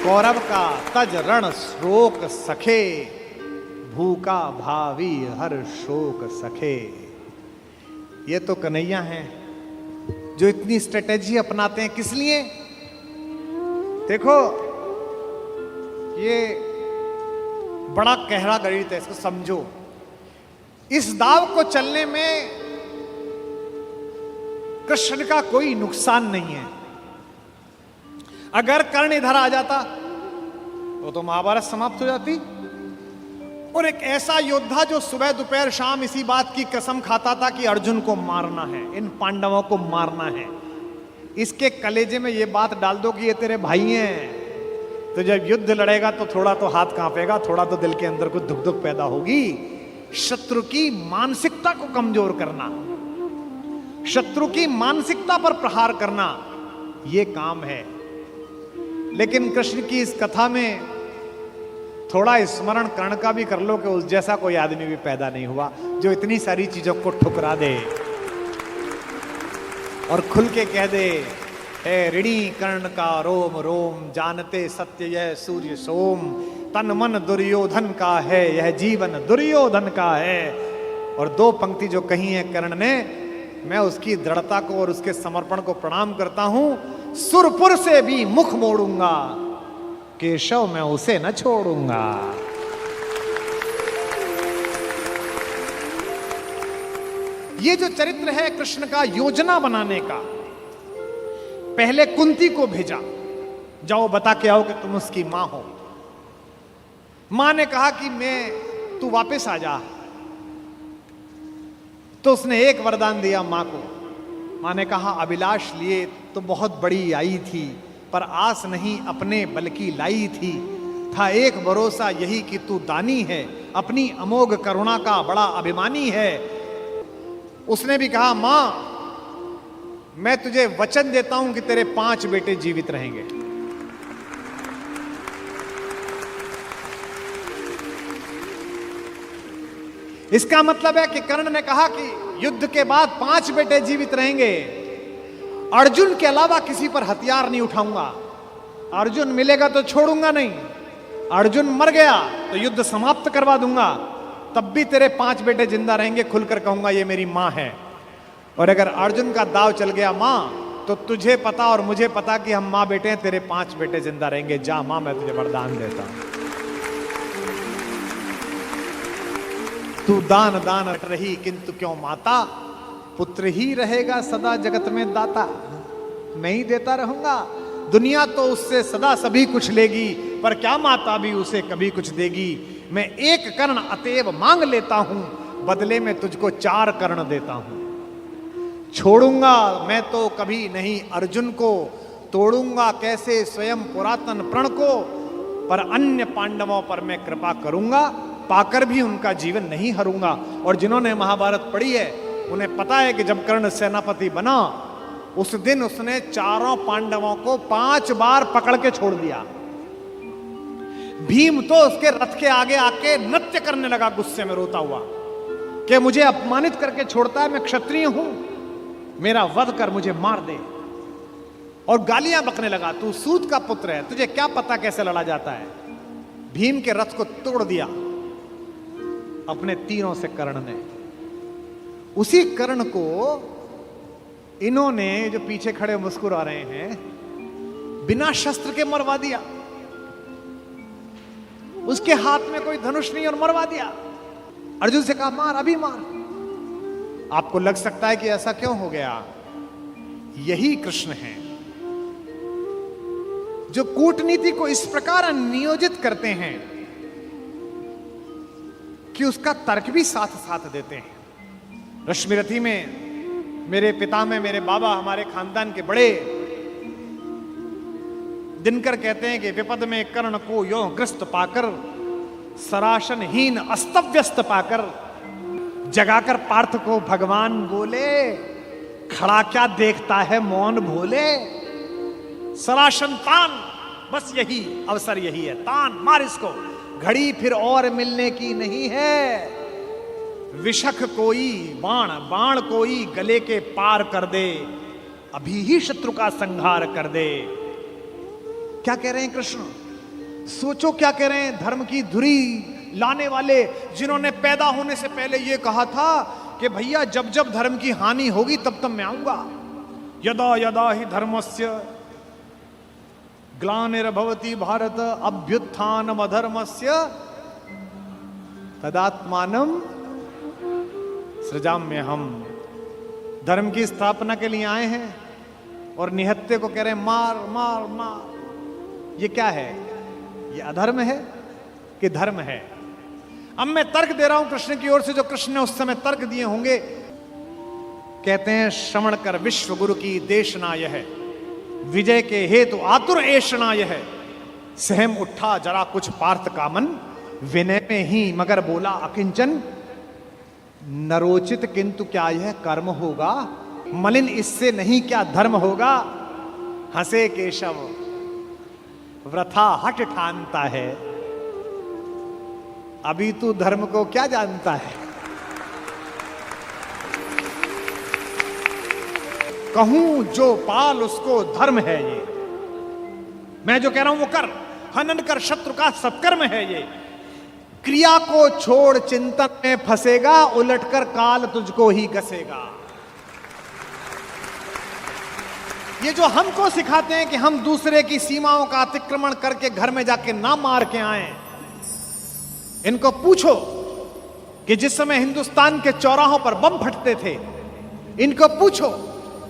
कौरव का तज रण शोक सखे, भूखा भावी हर शोक सखे। ये तो कन्हैया हैं जो इतनी स्ट्रेटेजी अपनाते हैं। किस लिए? देखो, ये बड़ा गहरा गणित है, इसको समझो। इस दाव को चलने में कृष्ण का कोई नुकसान नहीं है। अगर कर्ण इधर आ जाता तो महाभारत समाप्त हो जाती। और एक ऐसा योद्धा जो सुबह दोपहर शाम इसी बात की कसम खाता था कि अर्जुन को मारना है, इन पांडवों को मारना है, इसके कलेजे में ये बात डाल दो कि ये तेरे भाई हैं, तो जब युद्ध लड़ेगा तो थोड़ा तो हाथ कांपेगा, थोड़ा तो दिल के अंदर कुछ धुक धुक पैदा होगी। शत्रु की मानसिकता को कमजोर करना, शत्रु की मानसिकता पर प्रहार करना, यह काम है। लेकिन कृष्ण की इस कथा में थोड़ा स्मरण कर्ण का भी कर लो कि उस जैसा कोई आदमी भी पैदा नहीं हुआ जो इतनी सारी चीजों को ठुकरा दे और खुल के कह दे, हे ऋणी कर्ण का रोम रोम, जानते सत्य यह सूर्य सोम, तन मन दुर्योधन का है, यह जीवन दुर्योधन का है। और दो पंक्ति जो कही है कर्ण ने, मैं उसकी दृढ़ता को और उसके समर्पण को प्रणाम करता हूं। सुरपुर से भी मुख मोड़ूंगा, केशव मैं उसे न छोड़ूंगा। ये जो चरित्र है कृष्ण का योजना बनाने का, पहले कुंती को भेजा, जाओ बता के आओ कि तुम उसकी मां हो। मां ने कहा कि तू वापस आ जा, तो उसने एक वरदान दिया मां को। मां ने कहा, अभिलाष लिए तो बहुत बड़ी आई थी, पर आस नहीं अपने बल्कि लाई थी। था एक भरोसा यही कि तू दानी है, अपनी अमोघ करुणा का बड़ा अभिमानी है। उसने भी कहा, मां मैं तुझे वचन देता हूं कि तेरे 5 बेटे जीवित रहेंगे। इसका मतलब है कि कर्ण ने कहा कि युद्ध के बाद 5 बेटे जीवित रहेंगे, अर्जुन के अलावा किसी पर हथियार नहीं उठाऊंगा, अर्जुन मिलेगा तो छोड़ूंगा नहीं, अर्जुन मर गया तो युद्ध समाप्त करवा दूंगा, तब भी तेरे 5 बेटे जिंदा रहेंगे। खुलकर कहूंगा ये मेरी मां है। और अगर अर्जुन का दाव चल गया मां, तो तुझे पता और मुझे पता कि हम मां बेटे हैं, तेरे 5 बेटे जिंदा रहेंगे। जा मां, मैं तुझे वरदान देता हूं, तू दान दान रही किंतु क्यों माता, पुत्र ही रहेगा सदा जगत में दाता। मैं ही देता रहूंगा, दुनिया तो उससे सदा सभी कुछ लेगी, पर क्या माता भी उसे कभी कुछ देगी। मैं एक कर्ण अतएव मांग लेता हूं, बदले में तुझको 4 कर्ण देता हूं। छोड़ूंगा मैं तो कभी नहीं अर्जुन को, तोड़ूंगा कैसे स्वयं पुरातन प्रण को, पर अन्य पांडवों पर मैं कृपा करूंगा, पाकर भी उनका जीवन नहीं हरूंगा। और जिन्होंने महाभारत पढ़ी है उन्हें पता है कि जब कर्ण सेनापति बना, उस दिन उसने 4 पांडवों को 5 बार पकड़ के छोड़ दिया। भीम तो उसके रथ के आगे आके नृत्य करने लगा, गुस्से में रोता हुआ कि मुझे अपमानित करके छोड़ता है, मैं क्षत्रिय हूं, मेरा वध कर मुझे मार दे। और गालियां बकने लगा, तू सूत का पुत्र है, तुझे क्या पता कैसे लड़ा जाता है। भीम के रथ को तोड़ दिया अपने तीरों से कर्ण ने। उसी कर्ण को इन्होंने, जो पीछे खड़े मुस्कुरा रहे हैं, बिना शस्त्र के मरवा दिया। उसके हाथ में कोई धनुष नहीं और मरवा दिया। अर्जुन से कहा, मार, अभी मार। आपको लग सकता है कि ऐसा क्यों हो गया? यही कृष्ण है जो कूटनीति को इस प्रकार नियोजित करते हैं कि उसका तर्क भी साथ साथ देते हैं। रश्मिरथी में मेरे पिता में मेरे बाबा, हमारे खानदान के बड़े दिनकर कहते हैं कि विपद में कर्ण को यो ग्रस्त पाकर, सराशनहीन अस्तव्यस्त पाकर, जगाकर पार्थ को भगवान बोले, खड़ा क्या देखता है मौन भोले। सराशन तान, बस यही अवसर, यही है, तान मार इसको, घड़ी फिर और मिलने की नहीं है। विषख कोई बाण, बाण कोई गले के पार कर दे, अभी ही शत्रु का संहार कर दे। क्या कह रहे हैं कृष्ण? सोचो क्या कह रहे हैं धर्म की धुरी लाने वाले, जिन्होंने पैदा होने से पहले ये कहा था कि भैया जब जब धर्म की हानि होगी तब तब मैं आऊंगा। यदा यदा ही धर्मस्य ग्लानिर्भवति भारत अभ्युत्थानम अधर्मस्य तदात्मानम सृजाम्यहम्। धर्म की स्थापना के लिए आए हैं और निहत्ते को कह रहे हैं मार मार मार। ये क्या है? ये अधर्म है कि धर्म है? अब मैं तर्क दे रहा हूं कृष्ण की ओर से, जो कृष्ण ने उस समय तर्क दिए होंगे। कहते हैं श्रवण कर विश्व गुरु की देशना यह, विजय के हेतु आतुर ऐशना यह, सहम उठा जरा कुछ पार्थ कामन, विनय में ही मगर बोला अकिंचन, नरोचित किंतु क्या यह कर्म होगा, मलिन इससे नहीं क्या धर्म होगा। हंसे केशव व्रथा हट ठानता है, अभी तू धर्म को क्या जानता है। कहूं जो पाल उसको धर्म है ये, मैं जो कह रहा हूं वो कर, हनन कर शत्रु का सत्कर्म है ये। क्रिया को छोड़ चिंतन में फंसेगा, उलटकर काल तुझको ही घसेगा। ये जो हमको सिखाते हैं कि हम दूसरे की सीमाओं का अतिक्रमण करके घर में जाके ना मार के आए, इनको पूछो कि जिस समय हिंदुस्तान के चौराहों पर बम फटते थे, इनको पूछो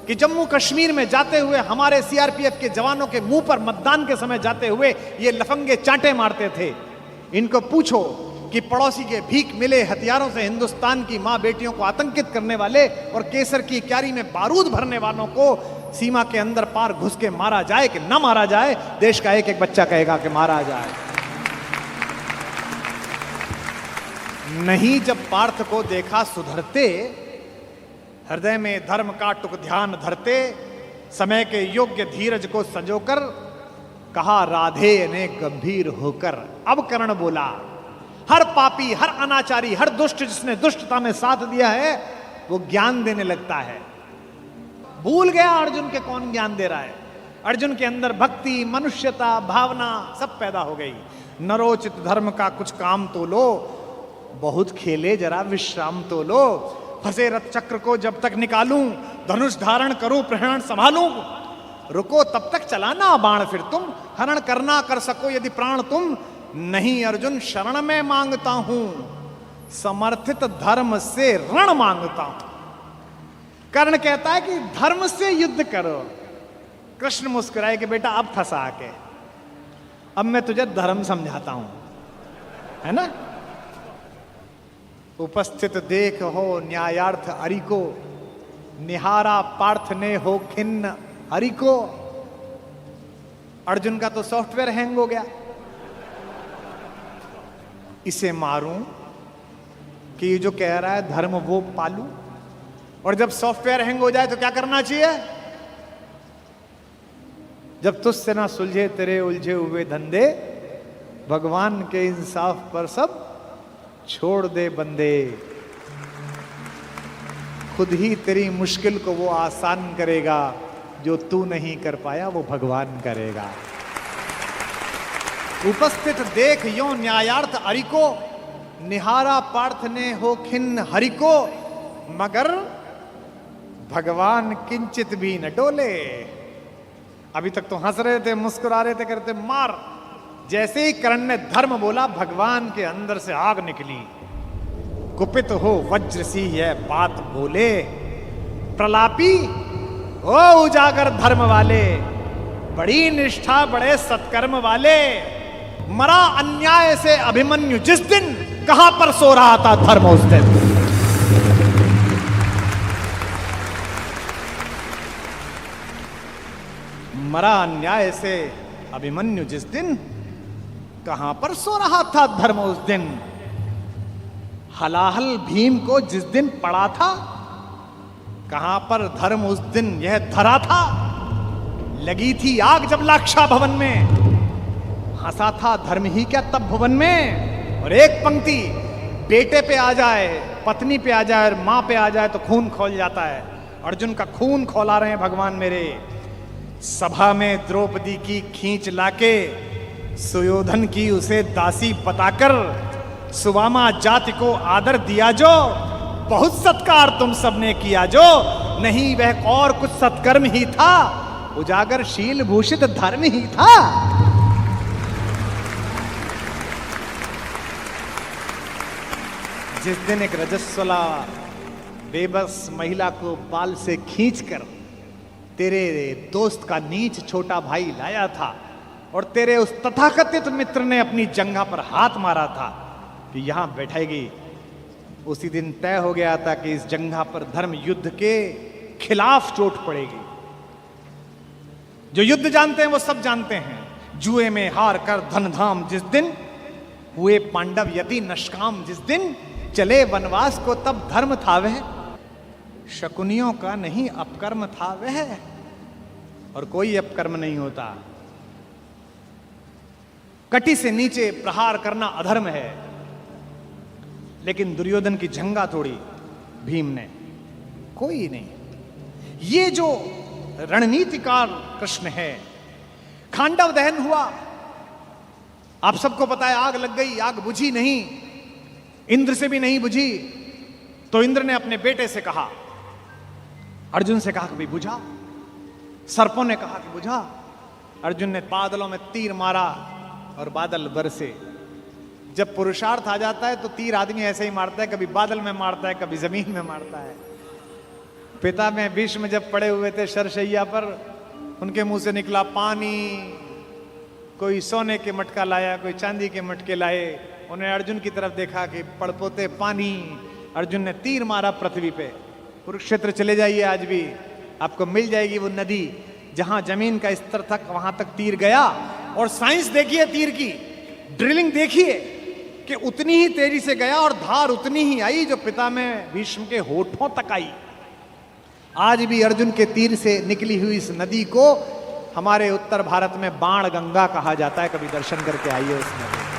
कि जम्मू कश्मीर में जाते हुए हमारे सीआरपीएफ के जवानों के मुंह पर मतदान के समय जाते हुए ये लफंगे चांटे मारते थे। इनको पूछो कि पड़ोसी के भीख मिले हथियारों से हिंदुस्तान की मां बेटियों को आतंकित करने वाले और केसर की क्यारी में बारूद भरने वालों को सीमा के अंदर पार घुस के मारा जाए कि ना मारा जाए। देश का एक एक बच्चा कहेगा कि मारा जाए। नहीं जब पार्थ को देखा सुधरते, हृदय में धर्म का टुक ध्यान धरते, समय के योग्य धीरज को संजोकर कहा राधे ने गंभीर होकर। अब कर्ण बोला, हर पापी, हर अनाचारी, हर दुष्ट जिसने दुष्टता में साथ दिया है वो ज्ञान देने लगता है। भूल गया अर्जुन के कौन ज्ञान दे रहा है। अर्जुन के अंदर भक्ति, मनुष्यता, भावना सब पैदा हो गई। नरोचित धर्म का कुछ काम तो लो, बहुत खेले जरा विश्राम तो लो। फंसे रथ चक्र को जब तक निकालूं, धनुष धारण करूं, प्रहरण संभालूं, रुको तब तक चलाना बाण फिर तुम, हरण करना कर सको यदि प्राण तुम। नहीं अर्जुन शरण में मांगता हूं, समर्थित धर्म से रण मांगता हूं। कर्ण कहता है कि धर्म से युद्ध करो। कृष्ण मुस्कुराए कि बेटा अब फंसा के, अब मैं तुझे धर्म समझाता हूं, है ना। उपस्थित देख हो न्यायार्थ हरि को, निहारा पार्थ ने हो खिन्न हरि को। अर्जुन का तो सॉफ्टवेयर हैंग हो गया। इसे मारूं कि ये जो कह रहा है धर्म वो पालूं। और जब सॉफ्टवेयर हैंग हो जाए तो क्या करना चाहिए? जब तुझसे ना सुलझे तेरे उलझे हुए धंधे, भगवान के इंसाफ पर सब छोड़ दे बंदे। खुद ही तेरी मुश्किल को वो आसान करेगा, जो तू नहीं कर पाया वो भगवान करेगा। उपस्थित देख यो न्यायार्थ हरि को, निहारा पार्थ ने हो खिन्न हरि को, मगर भगवान किंचित भी न डोले। अभी तक तो हंस रहे थे, मुस्कुरा रहे थे, करते मार। जैसे ही कर्ण ने धर्म बोला, भगवान के अंदर से आग निकली। कुपित हो वज्र सी यह बात बोले, प्रलापी ओ उजागर धर्म वाले, बड़ी निष्ठा बड़े सत्कर्म वाले। मरा अन्याय से अभिमन्यु जिस दिन, कहां पर सो रहा था धर्म उस दिन। मरा अन्याय से अभिमन्यु जिस दिन, कहां पर सो रहा था धर्म उस दिन। हलाहल भीम को जिस दिन पड़ा था, कहां पर धर्म उस दिन यह धरा था। लगी थी आग जब लाक्षा भवन में, हंसा था धर्म ही क्या तब भुवन में। और एक पंक्ति बेटे पे आ जाए, पत्नी पे आ जाए और मां पे आ जाए तो खून खौल जाता है। अर्जुन का खून खौला रहे हैं भगवान मेरे। सभा में द्रौपदी की खींच लाके सुयोधन की उसे दासी बताकर सुवामा जाति को आदर दिया जो, बहुत सत्कार तुम सबने किया जो, नहीं वह और कुछ सत्कर्म ही था, उजागर शील भूषित धर्म ही था। जिस दिन एक रजस्वला बेबस महिला को बाल से खींचकर तेरे दोस्त का नीच छोटा भाई लाया था और तेरे उस तथाकथित मित्र ने अपनी जंघा पर हाथ मारा था कि यहां बैठेगी, उसी दिन तय हो गया था कि इस जंघा पर धर्म युद्ध के खिलाफ चोट पड़ेगी। जो युद्ध जानते हैं वो सब जानते हैं, जुए में हार कर धन धाम जिस दिन हुए पांडव यति नष्काम, जिस दिन चले वनवास को तब धर्म था वह, शकुनियों का नहीं अपकर्म था वह, और कोई अपकर्म नहीं होता। कटी से नीचे प्रहार करना अधर्म है, लेकिन दुर्योधन की जंघा तोड़ी भीम ने, कोई नहीं। ये जो रणनीतिकार कृष्ण है। खांडव दहन हुआ, आप सबको पता है, आग लग गई, आग बुझी नहीं, इंद्र से भी नहीं बुझी, तो इंद्र ने अपने बेटे से कहा, अर्जुन से कहा कि भाई बुझा। सर्पों ने कहा कि बुझा। अर्जुन ने बादलों में तीर मारा और बादल बरसे। जब पुरुषार्थ आ जाता है तो तीर आदमी ऐसे ही मारता है, कभी बादल में मारता है, कभी जमीन में मारता है। पिता में भीष्म जब पड़े हुए थे शरशैया पर, उनके मुंह से निकला पानी, कोई सोने के मटका लाया, कोई चांदी के मटके लाए, उन्हें अर्जुन की तरफ देखा कि पड़पोते पानी। अर्जुन ने तीर मारा पृथ्वी पे। कुरुक्षेत्र चले जाइए, आज भी आपको मिल जाएगी वो नदी जहां जमीन का स्तर तक, वहां तक तीर गया। और साइंस देखिए तीर की, ड्रिलिंग देखिए कि उतनी ही तेजी से गया और धार उतनी ही आई जो पिता में भीष्म के होठों तक आई। आज भी अर्जुन के तीर से निकली हुई इस नदी को हमारे उत्तर भारत में बाण गंगा कहा जाता है। कभी दर्शन करके आइए उस नदी।